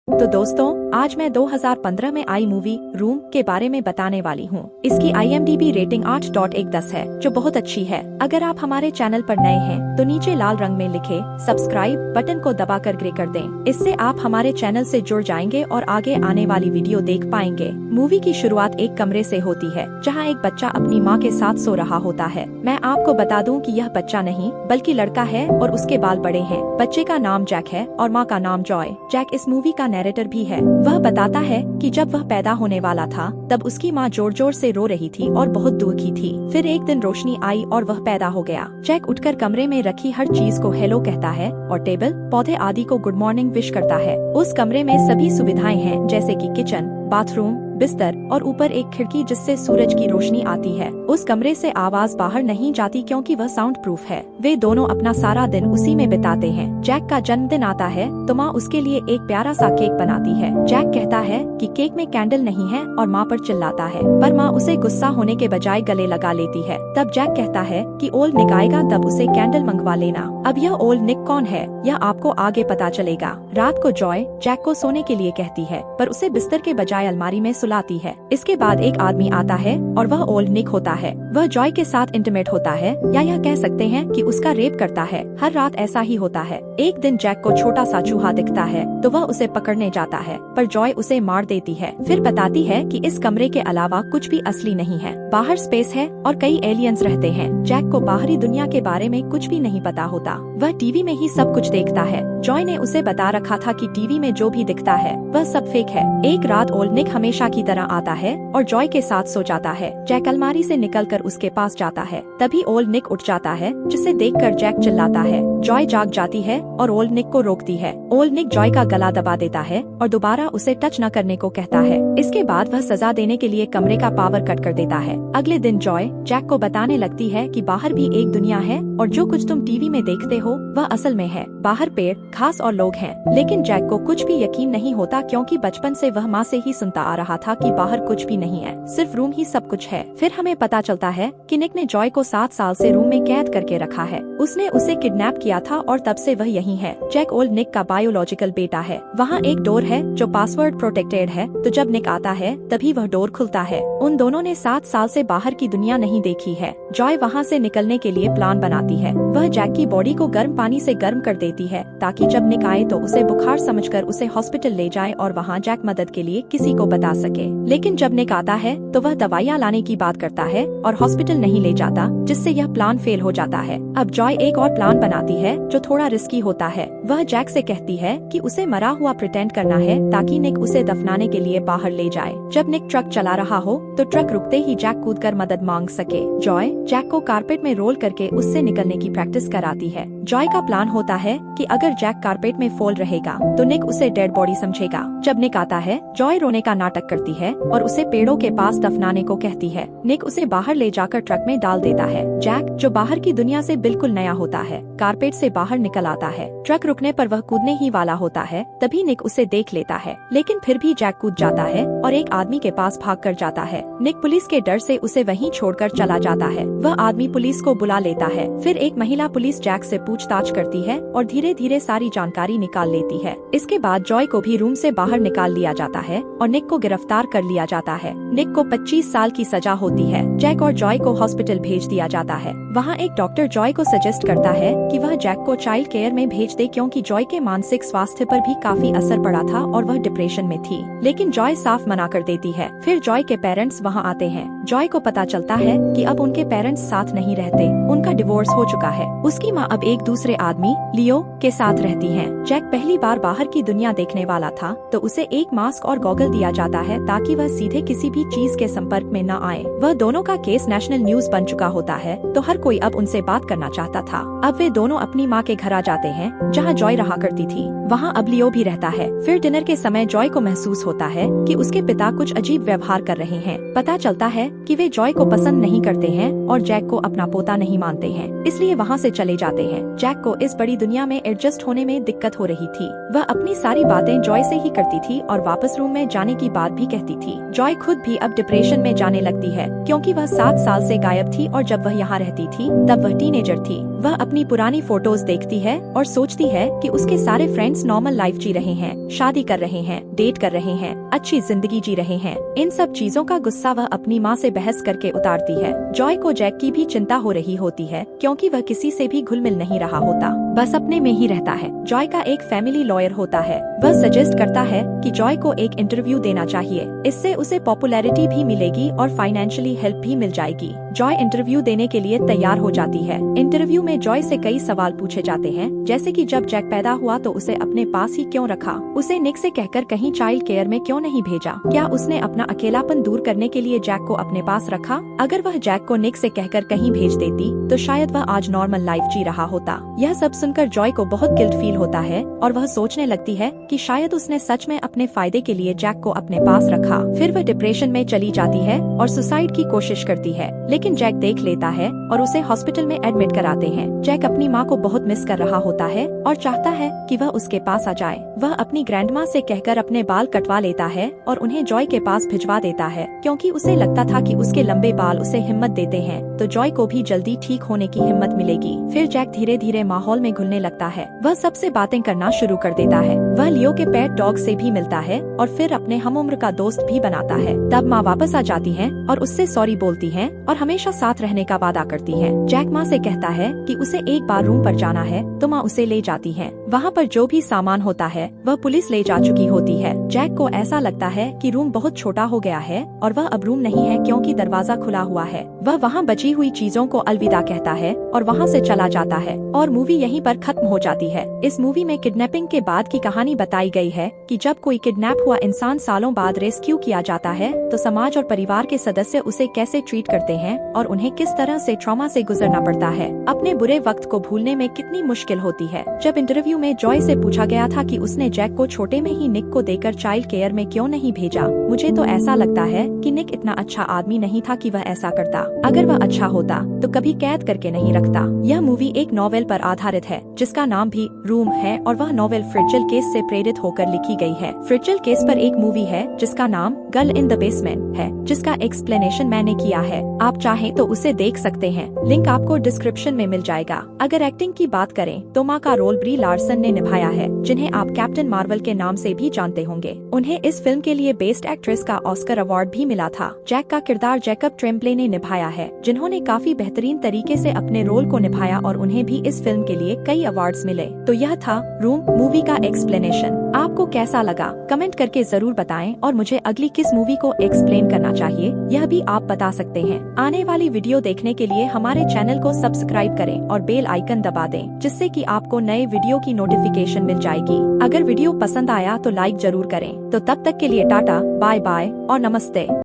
तो दोस्तों, आज मैं 2015 में आई मूवी रूम के बारे में बताने वाली हूँ। इसकी IMDb रेटिंग 8.1/10 है, जो बहुत अच्छी है। अगर आप हमारे चैनल पर नए हैं, तो नीचे लाल रंग में लिखे सब्सक्राइब बटन को दबाकर ग्रे कर दें। इससे आप हमारे चैनल से जुड़ जाएंगे और आगे आने वाली वीडियो देख पाएंगे। मूवी की शुरुआत एक कमरे से होती है, जहाँ एक बच्चा अपनी माँ के साथ सो रहा होता है। मैं आपको बता दूं कि यह बच्चा नहीं बल्कि लड़का है और उसके बाल बड़े हैं। बच्चे का नाम जैक है और माँ का नाम जॉय। जैक इस मूवी का नैरेटर भी है। वह बताता है कि जब वह पैदा होने वाला था, तब उसकी माँ जोर जोर से रो रही थी और बहुत दुखी थी। फिर एक दिन रोशनी आई और वह पैदा हो गया। जैक उठकर कमरे में रखी हर चीज को हेलो कहता है और टेबल, पौधे आदि को गुड मॉर्निंग विश करता है। उस कमरे में सभी सुविधाएं हैं, जैसे कि किचन, बाथरूम, बिस्तर और ऊपर एक खिड़की जिससे सूरज की रोशनी आती है। उस कमरे से आवाज बाहर नहीं जाती क्योंकि वह साउंड प्रूफ है। वे दोनों अपना सारा दिन उसी में बिताते हैं। जैक का जन्मदिन आता है तो माँ उसके लिए एक प्यारा सा केक बनाती है। जैक कहता है कि केक में कैंडल नहीं है और माँ पर चिल्लाता है, पर माँ उसे गुस्सा होने के बजाय गले लगा लेती है। तब जैक कहता है कि ओल्ड निक आएगा, तब उसे कैंडल मंगवा लेना। अब यह ओल्ड निक कौन है, यह आपको आगे पता चलेगा। रात को जॉय जैक को सोने के लिए कहती है, पर उसे बिस्तर के बजाय अलमारी में सुलाती है। इसके बाद एक आदमी आता है और वह ओल्ड निक होता है। वह जॉय के साथ इंटीमेट होता है, या यह कह सकते हैं कि उसका रेप करता है। हर रात ऐसा ही होता है। एक दिन जैक को छोटा सा चूहा दिखता है तो वह उसे पकड़ने जाता है, पर जॉय उसे मार देती है। फिर बताती है कि इस कमरे के अलावा कुछ भी असली नहीं है। बाहर स्पेस है और कई एलियंस रहते हैं। जैक को बाहरी दुनिया के बारे में कुछ भी नहीं पता होता। वह टीवी में ही सब कुछ देखता है। जॉय ने उसे बता रखा था कि टीवी में जो भी दिखता है वह सब फेक है। एक रात ओल्ड निक हमेशा की तरह आता है और जॉय के साथ सो जाता है। जैक अलमारी से निकलकर उसके पास जाता है। तभी ओल्ड निक उठ जाता है, जिसे देखकर जैक चिल्लाता है। जॉय जाग जाती है और ओल्ड निक को रोकती है। ओल्ड निक जॉय का गला दबा देता है और दोबारा उसे टच न करने को कहता है। इसके बाद वह सजा देने के लिए कमरे का पावर कट कर देता है। अगले दिन जॉय जैक को बताने लगती है कि बाहर भी एक दुनिया है और जो कुछ तुम टीवी में देखते हो वह असल में है। बाहर पेड़, घास और लोग हैं। लेकिन जैक को कुछ भी यकीन नहीं होता, क्योंकि बचपन से वह माँ से ही सुनता आ रहा था कि बाहर कुछ भी नहीं है, सिर्फ रूम ही सब कुछ है। फिर हमें पता चलता है कि निक ने जॉय को 7 साल से रूम में कैद करके रखा है। उसने उसे किडनैप किया था और तब से वह यहीं है। जैक ओल्ड निक का बायोलॉजिकल बेटा है। वहाँ एक डोर है जो पासवर्ड प्रोटेक्टेड है, तो जब निक आता है तभी वह डोर खुलता है। उन दोनों ने 7 साल से बाहर की दुनिया नहीं देखी है। जॉय वहाँ से निकलने के लिए प्लान बनाती है। वह जैक की बॉडी को गर्म पानी से गर्म कर देती है, ताकि जब निक आए तो उसे बुखार समझकर उसे हॉस्पिटल ले जाए और वहाँ जैक मदद के लिए किसी को बता सके। लेकिन जब निक आता है तो वह दवाइयाँ लाने की बात करता है और हॉस्पिटल नहीं ले जाता, जिससे यह प्लान फेल हो जाता है। अब जॉय एक और प्लान बनाती है जो थोड़ा रिस्की होता है। वह जैक से कहती है कि उसे मरा हुआ प्रिटेंड करना है, ताकि निक उसे दफनाने के लिए बाहर ले जाए। जब निक ट्रक चला रहा हो तो ट्रक रुकते ही जैक कूदकर मदद मांग सके। जॉय जैक को कारपेट में रोल करके उससे निकलने की प्रैक्टिस कराती है। जॉय का प्लान होता है कि अगर जैक कारपेट में फॉल रहेगा तो निक उसे डेड बॉडी समझेगा। जब निक आता है, जॉय रोने का नाटक करती है और उसे पेड़ों के पास दफनाने को कहती है। निक उसे बाहर ले जाकर ट्रक में डाल देता है। जैक, जो बाहर की दुनिया से बिल्कुल नया होता है, कारपेट से बाहर निकल आता है। ट्रक रुकने पर वह कूदने ही वाला होता है, तभी निक उसे देख लेता है। लेकिन फिर भी जैक कूद जाता है और एक आदमी के पास भाग कर जाता है। निक पुलिस के डर से उसे वहीं छोड़कर चला जाता है। वह आदमी पुलिस को बुला लेता है। फिर एक महिला पुलिस जैक से पूछताछ करती है और धीरे धीरे सारी जानकारी निकाल लेती है। इसके बाद जॉय को भी रूम से बाहर निकाल लिया जाता है और निक को गिरफ्तार कर लिया जाता है। निक को 25 साल की सजा होती है। जैक और जॉय को हॉस्पिटल भेज दिया जाता है। वहाँ एक डॉक्टर जॉय को सजेस्ट करता है कि वह जैक को चाइल्ड केयर में भेज दे, क्योंकि जॉय के मानसिक स्वास्थ्य पर भी काफी असर पड़ा था और वह डिप्रेशन में थी। लेकिन जॉय साफ मना कर देती है। फिर जॉय के पेरेंट्स वहाँ आते हैं। जॉय को पता चलता है कि अब उनके पेरेंट्स साथ नहीं रहते, उनका डिवोर्स हो चुका है। उसकी माँ अब एक दूसरे आदमी लियो के साथ रहती है। जैक पहली बार बाहर की दुनिया देखने वाला था, तो उसे एक मास्क और गॉगल दिया जाता है ताकि वह सीधे किसी भी चीज के संपर्क में न आए। वह दोनों का केस नेशनल न्यूज बन चुका होता है, तो हर कोई अब उनसे बात करना चाहता था। अब वे दोनों अपनी माँ के घर आ जाते हैं, जहाँ जॉय रहा करती थी। वहाँ अब लियो भी रहता है। फिर डिनर के समय जॉय को महसूस होता है कि उसके पिता कुछ अजीब व्यवहार कर रहे हैं। पता चलता है कि वे जॉय को पसंद नहीं करते हैं और जैक को अपना पोता नहीं मानते हैं, इसलिए वहाँ से चले जाते हैं। जैक को इस बड़ी दुनिया में एडजस्ट होने में दिक्कत हो रही थी। वह अपनी सारी बातें जॉय से ही करती थी और वापस रूम में जाने की बात भी कहती थी। जॉय खुद भी अब डिप्रेशन में जाने लगती है क्योंकि वह 7 साल से गायब थी और जब वह यहाँ रहती थी तब वह टीनेजर थी। वह अपनी पुरानी फोटोज देखती है और सोचती है कि उसके सारे फ्रेंड्स नॉर्मल लाइफ जी रहे हैं, शादी कर रहे हैं, डेट कर रहे हैं, अच्छी जिंदगी जी रहे हैं। इन सब चीजों का गुस्सा वह अपनी माँ से बहस करके उतारती है। जॉय को जैक की भी चिंता हो रही होती है क्योंकि वह किसी से भी घुल मिल नहीं रहा होता, बस अपने में ही रहता है। जॉय का एक फैमिली लॉयर होता है। वह सजेस्ट करता है कि जॉय को एक इंटरव्यू देना चाहिए, इससे उसे पॉपुलैरिटी भी मिलेगी और फाइनेंशियली हेल्प भी मिल जाएगी। जॉय इंटरव्यू देने के लिए तैयार हो जाती है। इंटरव्यू में जॉय से कई सवाल पूछे जाते हैं, जैसे कि जब जैक पैदा हुआ तो उसे अपने पास ही क्यों रखा, उसे निक से कहकर कहीं चाइल्ड केयर में क्यों नहीं भेजा, क्या उसने अपना अकेलापन दूर करने के लिए जैक को अपने पास रखा। अगर वह जैक को निक से कहकर कहीं भेज देती तो शायद वह आज नॉर्मल लाइफ जी रहा होता। यह सब सुनकर जॉय को बहुत गिल्ट फील होता है और वह सोचने लगती है कि शायद उसने सच में अपने फायदे के लिए जैक को अपने पास रखा। फिर वह डिप्रेशन में चली जाती है और सुसाइड की कोशिश करती है, लेकिन जैक देख लेता है और उसे हॉस्पिटल में एडमिट कराते हैं। जैक अपनी माँ को बहुत मिस कर रहा होता है और चाहता है कि वह उसके पास आ जाए। वह अपनी ग्रैंडमा से कहकर अपने बाल कटवा लेता है और उन्हें जॉय के पास भिजवा देता है क्योंकि उसे लगता था कि उसके लंबे बाल उसे हिम्मत देते हैं तो जॉय को भी जल्दी ठीक होने की हिम्मत मिलेगी। फिर जैक धीरे धीरे माहौल में घुलने लगता है। वह सबसे बातें करना शुरू कर देता है। वह लियो के पेट डॉग से भी मिलता है और फिर अपने हम उम्र का दोस्त भी बनाता है। तब माँ वापस आ जाती है और उससे सॉरी बोलती है और हमेशा साथ रहने का वादा करती है। जैक माँ से कहता है कि उसे एक बार रूम पर जाना है तो माँ उसे ले जाती है। वहाँ पर जो भी सामान होता है वह पुलिस ले जा चुकी होती है। जैक को ऐसा लगता है कि रूम बहुत छोटा हो गया है और वह अब रूम नहीं है क्योंकि दरवाजा खुला हुआ है। वह वहाँ बची हुई चीजों को अलविदा कहता है और वहाँ से चला जाता है और मूवी यहीं पर खत्म हो जाती है। इस मूवी में किडनैपिंग के बाद की कहानी बताई गई है कि जब कोई किडनैप हुआ इंसान सालों बाद रेस्क्यू किया जाता है तो समाज और परिवार के सदस्य उसे कैसे ट्रीट करते हैं और उन्हें किस तरह से ट्रॉमा से गुजरना पड़ता है। अपने बुरे वक्त को भूलने में कितनी मुश्किल होती है। जब इंटरव्यू में जॉय से पूछा गया था कि उसने जैक को छोटे में ही निक को देकर चाइल्ड केयर में क्यों नहीं भेजा, मुझे तो ऐसा लगता है कि निक इतना अच्छा आदमी नहीं था कि वह ऐसा करता। अगर वह अच्छा होता तो कभी कैद करके नहीं रखता। यह मूवी एक नॉवेल पर आधारित है जिसका नाम भी रूम है और वह नॉवेल फ्रिट्जल केस से प्रेरित होकर लिखी गई है। फ्रिट्जल केस पर एक मूवी है जिसका नाम गर्ल इन द बेसमेंट है, जिसका एक्सप्लेनेशन मैंने किया है। आप चाहें तो उसे देख सकते हैं, लिंक आपको डिस्क्रिप्शन में मिल जाएगा। अगर एक्टिंग की बात करें तो माँ का रोल ब्री लार्सन ने निभाया है, जिन्हें आप कैप्टन मार्वल के नाम से भी जानते होंगे। उन्हें इस फिल्म के लिए बेस्ट एक्ट्रेस का ऑस्कर अवार्ड भी मिला था। जैक का किरदार जैकब ट्रेम्बले ने निभाया है, जिन्होंने काफी बेहतरीन तरीके से अपने रोल को निभाया और उन्हें भी इस फिल्म के लिए कई अवार्ड्स मिले। तो यह था रूम मूवी का एक्सप्लेनेशन। आपको कैसा लगा कमेंट करके जरूर बताएं और मुझे अगली किस मूवी को एक्सप्लेन करना चाहिए यह भी आप बता सकते हैं। आने वाली वीडियो देखने के लिए हमारे चैनल को सब्सक्राइब करें और बेल आइकन दबा दें, जिससे कि आपको नए वीडियो की नोटिफिकेशन मिल जाएगी। अगर वीडियो पसंद आया तो लाइक जरूर करें। तो तब तक के लिए टाटा, बाय बाय और नमस्ते।